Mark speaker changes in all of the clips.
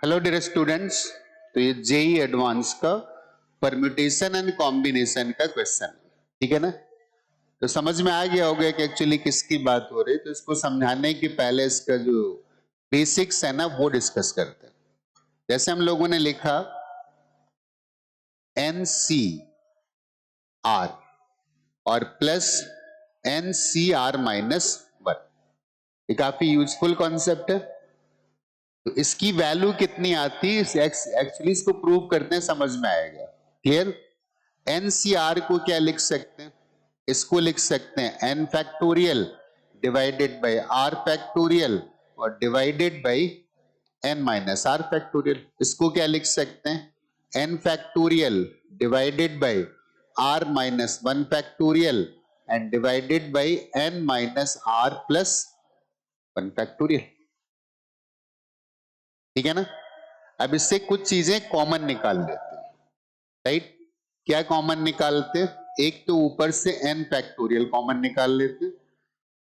Speaker 1: Hello dear students. तो ये JEE advance का परम्यूटेशन एंड कॉम्बिनेशन का क्वेश्चन है, ठीक है ना। तो समझ में आ गया होगा कि एक्चुअली किसकी बात हो रही है। तो इसको समझाने के पहले इसका जो बेसिक्स है ना वो डिस्कस करते हैं। जैसे हम लोगों ने लिखा एन सी आर और plus N C R minus one, ये काफी यूजफुल कॉन्सेप्ट है। तो इसकी वैल्यू कितनी आती है एक्चुअली इसको प्रूव करते हैं, समझ में आएगा। क्लियर। एनसीआर को क्या लिख सकते हैं, इसको लिख सकते हैं n factorial divided by r factorial और divided by n minus r factorial. इसको क्या लिख सकते हैं n factorial divided by r minus one factorial and divided by n minus are plus one factorial, ठीक है ना। अब इससे कुछ चीजें कॉमन निकाल लेते हैं, राइट। क्या कॉमन निकालते हैं, एक तो ऊपर से n फैक्टोरियल कॉमन निकाल लेते हैं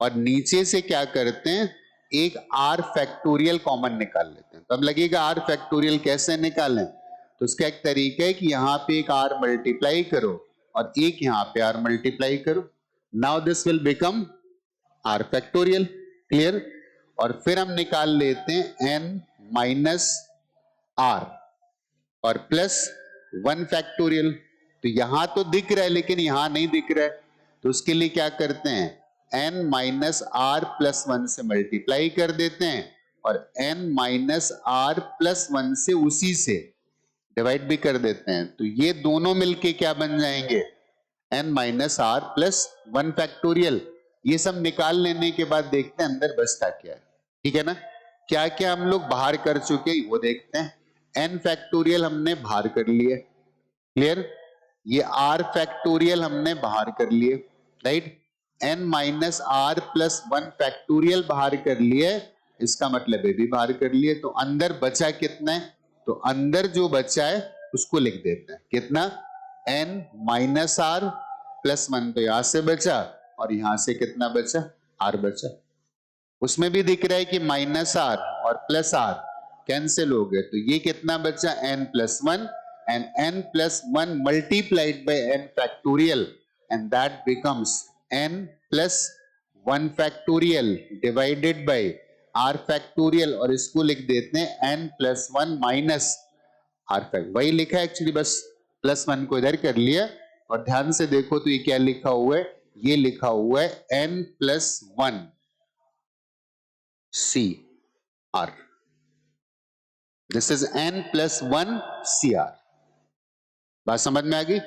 Speaker 1: और नीचे से क्या करते हैं एक r फैक्टोरियल कॉमन निकाल लेते हैं। तो अब लगेगा r फैक्टोरियल कैसे निकालें, तो उसका एक तरीका है कि यहां पे एक r मल्टीप्लाई करो और एक यहां पे r मल्टीप्लाई करो। Now this will become r factorial. Clear. और फिर हम निकाल लेते हैं n माइनस r और प्लस वन फैक्टोरियल। तो यहां तो दिख रहा है लेकिन यहां नहीं दिख रहा है, तो उसके लिए क्या करते हैं n minus are plus one से मल्टीप्लाई कर देते हैं और n minus are plus one से उसी से डिवाइड भी कर देते हैं। तो ये दोनों मिलके क्या बन जाएंगे n minus are plus one factorial. ये सब निकाल लेने के बाद देखते हैं अंदर बचता क्या है, ठीक है ना। क्या क्या हम लोग बाहर कर चुके हैं वो देखते हैं। n फैक्टोरियल हमने बाहर कर लिए, क्लियर। ये r फैक्टोरियल हमने बाहर कर लिए, right. n minus are plus one factorial बाहर कर लिए, इसका मतलब ये भी बाहर कर लिए। तो अंदर बचा कितना है, तो अंदर जो बचा है उसको लिख देते हैं कितना n minus are plus one, तो यहां से बचा और यहां से कितना बचा r बचा। उसमें भी दिख रहा है कि माइनस आर और प्लस आर कैंसिल हो गए, तो ये कितना बचा n plus one and n plus one multiplied by n factorial and that becomes n plus one factorial divided bye r factorial और इसको लिख देते हैं n plus one minus r fact. वही लिखा है एक्चुअली, बस प्लस वन को इधर कर लिया। और ध्यान से देखो तो ये क्या लिखा हुआ है, ये लिखा हुआ है n plus one C R, this is n plus one C R. बात समझ में आ गई।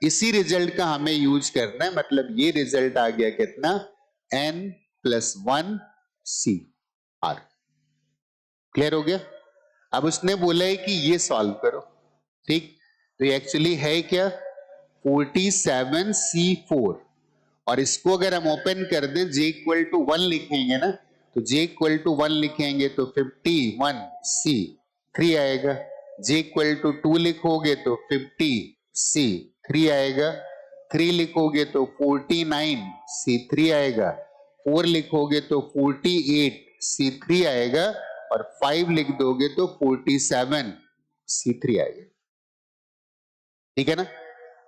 Speaker 1: इसी रिजल्ट का हमें यूज करना है, मतलब ये रिजल्ट आ गया कितना n plus one C R. Clear हो गया। अब उसने बोला है कि ये सॉल्व करो, ठीक। तो ये एक्चुअली है क्या 47C4 और इसको अगर हम ओपन कर दें j इक्वल टू वन लिखेंगे ना, तो j इक्वल टू वन लिखेंगे तो 51C3 आएगा। j इक्वल टू टू लिखोगे तो 50C3 आएगा। 3 लिखोगे तो 49C3 आएगा। 4 लिखोगे तो 48C3 आएगा और 5 लिख दोगे तो 47C3 आएगा, ठीक है ना।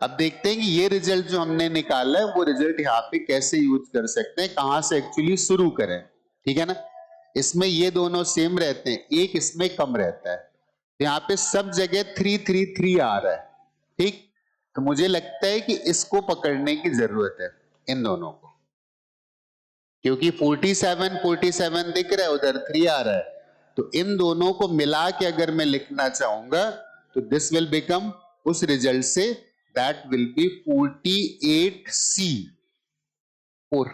Speaker 1: अब देखते हैं कि ये रिजल्ट जो हमने निकाला है वो रिजल्ट यहाँ पे कैसे यूज कर सकते हैं, कहां से एक्चुअली शुरू करें, ठीक है ना। इसमें ये दोनों सेम रहते हैं, एक इसमें कम रहता है। तो यहाँ पे सब जगह 3 आ रहा है, ठीक। तो मुझे लगता है कि इसको पकड़ने की जरूरत है इन दोनों को, क्योंकि 47 दिख रहा है, उधर 3 आ रहा है। तो इन दोनों को मिला के अगर मैं लिखना चाहूंगा तो दिस विल बिकम उस result say that will be 48C4।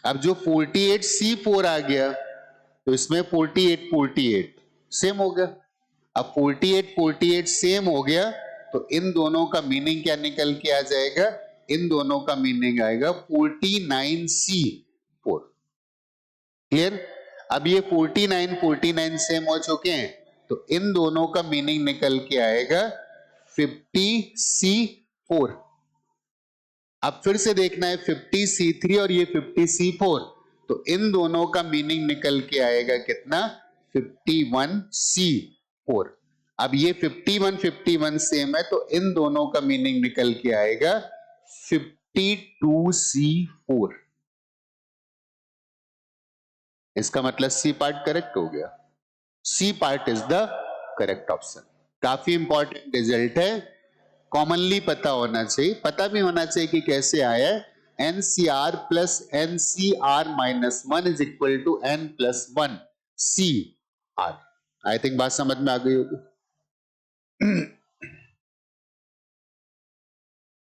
Speaker 1: अब जो 48C4 आ गया तो इसमें 48 सेम हो गया। अब 48 सेम हो गया तो इन दोनों का मीनिंग क्या निकल के आ जाएगा, इन दोनों का मीनिंग आएगा 49C4। क्लियर। अब ये 49 सेम हो चुके हैं तो इन दोनों का मीनिंग निकल के आएगा 50C4। अब फिर से देखना है 50C3 और ये 50C4, तो इन दोनों का मीनिंग निकल के आएगा कितना 51C4। अब ये 51 सेम है तो इन दोनों का मीनिंग निकल के आएगा 52C4। इसका मतलब सी पार्ट करेक्ट हो गया। C part is the correct option. काफी इंपॉर्टेंट रिजल्ट है, कॉमनली पता होना चाहिए, पता भी होना चाहिए कि कैसे आया है। NCR plus NCR minus 1 is equal to N plus 1 CR। I think बात समझ में आ गई होगी।